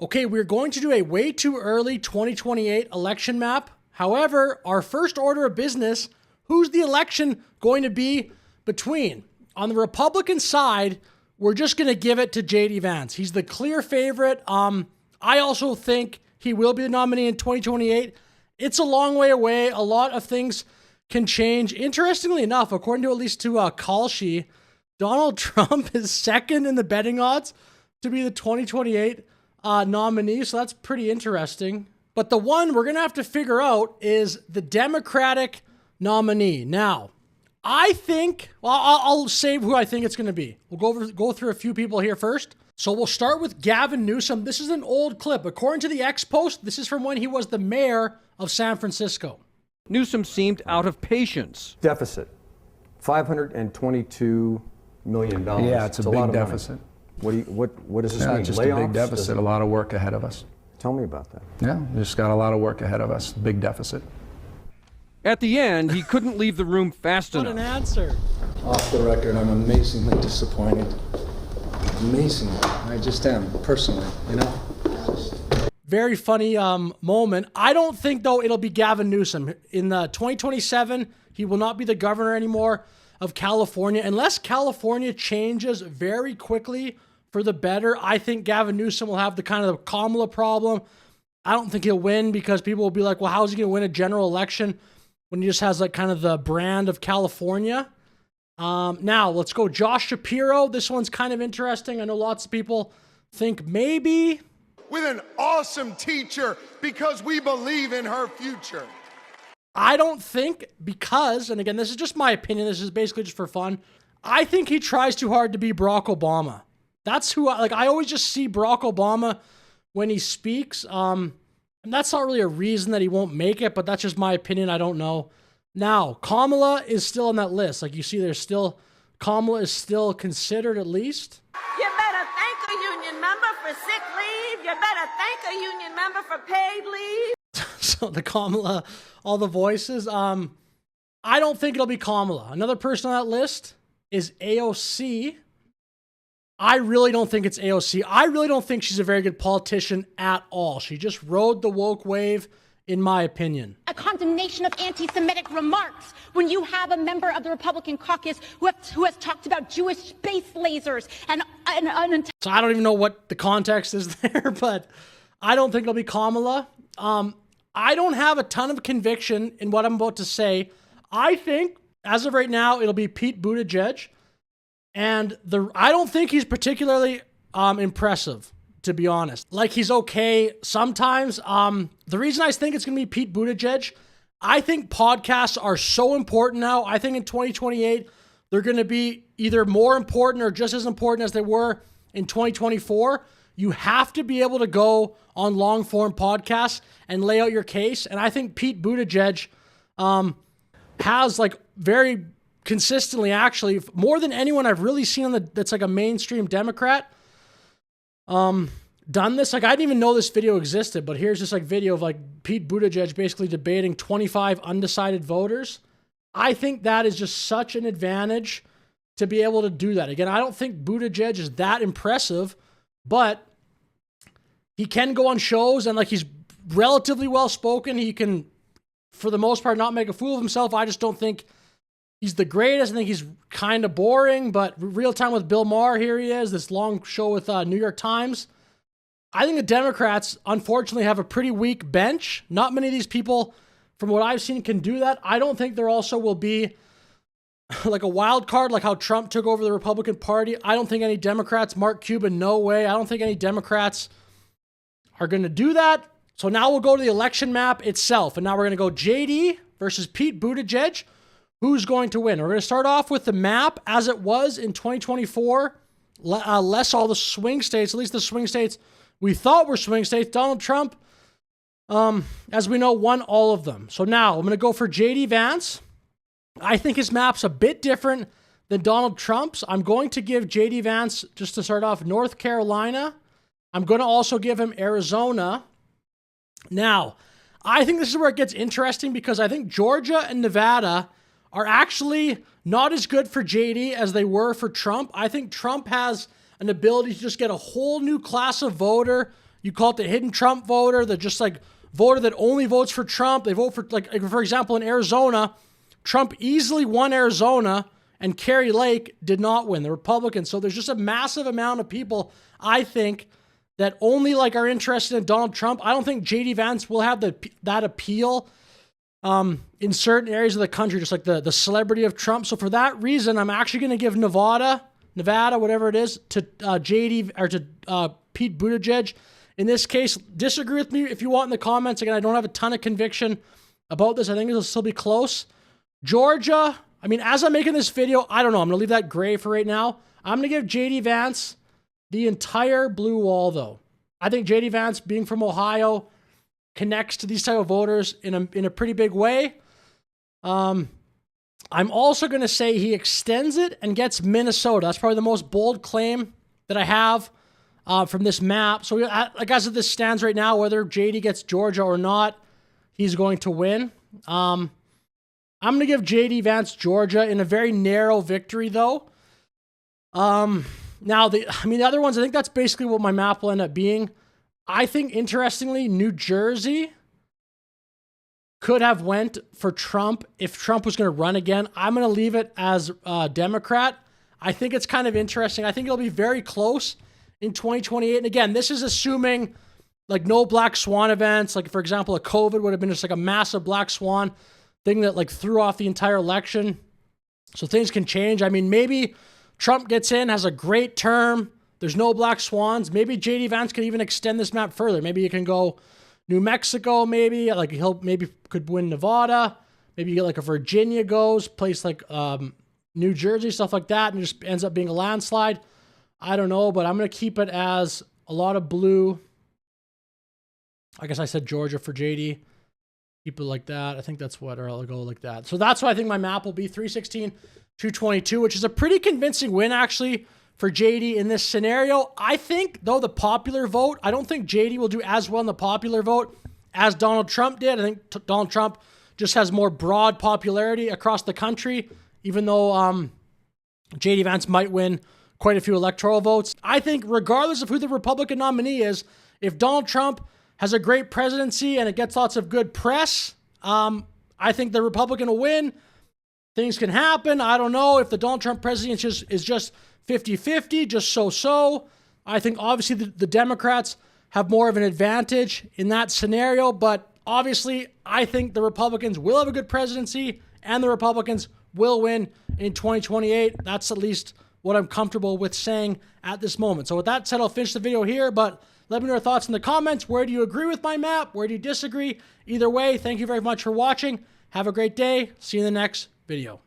Okay, we're going to do a way too early 2028 election map. However, our first order of business, who's the election going to be between? On the Republican side, we're just going to give it to J.D. Vance. He's the clear favorite. I also think he will be the nominee in 2028. It's a long way away. A lot of things can change. Interestingly enough, according to at least to Kalshi, Donald Trump is second in the betting odds to be the 2028 nominee, so that's pretty interesting. But the one we're going to have to figure out is the Democratic nominee. Now, I think, well, I'll say who I think it's going to be. We'll go through a few people here first. So we'll start with Gavin Newsom. This is an old clip. According to the X post, this is from when he was the mayor of San Francisco. Newsom seemed out of patience. Deficit, $522 million. Yeah, it's a big deficit. What does this mean? Just a big deficit, a lot of work ahead of us. Tell me about that. Yeah, we just got a lot of work ahead of us, big deficit. At the end, he couldn't leave the room fast What enough. an answer. Off the record, I'm amazingly disappointed. Amazingly. I just am, personally, you know? Very funny moment. I don't think, though, it'll be Gavin Newsom. In 2027, he will not be the governor anymore of California. Unless California changes very quickly for the better, I think Gavin Newsom will have the kind of the Kamala problem. I don't think he'll win because people will be like, well, how is he going to win a general election when he just has like kind of the brand of California? Now, let's go Josh Shapiro. This one's kind of interesting. I know lots of people think maybe. With an awesome teacher because we believe in her future. I don't think because, and again, this is just my opinion. This is basically just for fun. I think he tries too hard to be Barack Obama. That's who I always just see Barack Obama when he speaks. And that's not really a reason that he won't make it, but that's just my opinion. I don't know. Now, Kamala is still on that list. Like you see, Kamala is still considered at least. You better thank a union member for sick leave. You better thank a union member for paid leave. So the Kamala, all the voices. I don't think it'll be Kamala. Another person on that list is AOC. I really don't think it's AOC. I really don't think she's a very good politician at all. She just rode the woke wave, in my opinion. A condemnation of anti-Semitic remarks when you have a member of the Republican caucus who has talked about Jewish space lasers and so I don't even know what the context is there, but I don't think it'll be Kamala. I don't have a ton of conviction in what I'm about to say. I think, as of right now, it'll be Pete Buttigieg. And I don't think he's particularly impressive, to be honest. Like, he's okay sometimes. The reason I think it's going to be Pete Buttigieg, I think podcasts are so important now. I think in 2028, they're going to be either more important or just as important as they were in 2024. You have to be able to go on long-form podcasts and lay out your case. And I think Pete Buttigieg has, like, very consistently, actually, more than anyone I've really seen that's like a mainstream Democrat, done this. Like, I didn't even know this video existed, but here's this like video of like Pete Buttigieg basically debating 25 undecided voters. I think that is just such an advantage to be able to do that. Again, I don't think Buttigieg is that impressive, but he can go on shows and like he's relatively well-spoken. He can, for the most part, not make a fool of himself. I just don't think he's the greatest. I think he's kind of boring, but Real Time with Bill Maher, here he is, this long show with New York Times. I think the Democrats, unfortunately, have a pretty weak bench. Not many of these people, from what I've seen, can do that. I don't think there also will be like a wild card, like how Trump took over the Republican Party. I don't think any Democrats, Mark Cuban, no way. I don't think any Democrats are going to do that. So now we'll go to the election map itself. And now we're going to go JD versus Pete Buttigieg. Who's going to win? We're going to start off with the map as it was in 2024, less all the swing states, at least the swing states we thought were swing states. Donald Trump, as we know, won all of them. So now I'm going to go for J.D. Vance. I think his map's a bit different than Donald Trump's. I'm going to give J.D. Vance, just to start off, North Carolina. I'm going to also give him Arizona. Now, I think this is where it gets interesting because I think Georgia and Nevada are actually not as good for JD as they were for Trump. I think Trump has an ability to just get a whole new class of voter, You call it the hidden Trump voter, the just like voter that only votes for Trump. They vote for, like for example, in Arizona, Trump easily won Arizona and Kerry Lake did not win, the Republicans. So there's just a massive amount of people, I think, that only like are interested in Donald Trump. I don't think JD Vance will have that appeal in certain areas of the country, just like the celebrity of Trump. So for that reason, I'm actually going to give Nevada, whatever it is, to JD or to Pete Buttigieg. In this case, disagree with me if you want in the comments. Again, I don't have a ton of conviction about this. I think it'll still be close. Georgia, I mean, as I'm making this video, I don't know. I'm going to leave that gray for right now. I'm going to give JD Vance the entire blue wall, though. I think JD Vance, being from Ohio, connects to these type of voters in a pretty big way. I'm also going to say he extends it and gets Minnesota. That's probably the most bold claim that I have from this map. So like as this stands right now, whether JD gets Georgia or not, he's going to win. I'm going to give JD Vance Georgia in a very narrow victory, though. Now, the other ones, I think that's basically what my map will end up being. I think, interestingly, New Jersey could have went for Trump if Trump was going to run again. I'm going to leave it as Democrat. I think it's kind of interesting. I think it'll be very close in 2028. And again, this is assuming like no black swan events. Like, for example, a COVID would have been just like a massive black swan thing that like threw off the entire election. So things can change. I mean, maybe Trump gets in, has a great term. There's no black swans. Maybe JD Vance could even extend this map further. Maybe he can go New Mexico, maybe. Like maybe could win Nevada. Maybe you get like a Virginia goes, place like New Jersey, stuff like that, and it just ends up being a landslide. I don't know, but I'm going to keep it as a lot of blue. I guess I said Georgia for JD. Keep it like that. I think that's what, or I'll go like that. So that's what I think my map will be, 316, 222, which is a pretty convincing win, actually, for JD in this scenario. I think, though, the popular vote, I don't think JD will do as well in the popular vote as Donald Trump did. I think Donald Trump just has more broad popularity across the country, even though JD Vance might win quite a few electoral votes. I think regardless of who the Republican nominee is, if Donald Trump has a great presidency and it gets lots of good press, I think the Republican will win. Things can happen. I don't know if the Donald Trump presidency is just 50-50, just so-so. I think obviously the Democrats have more of an advantage in that scenario, but obviously I think the Republicans will have a good presidency and the Republicans will win in 2028. That's at least what I'm comfortable with saying at this moment. So with that said, I'll finish the video here, but let me know your thoughts in the comments. Where do you agree with my map? Where do you disagree? Either way, thank you very much for watching. Have a great day. See you in the next video.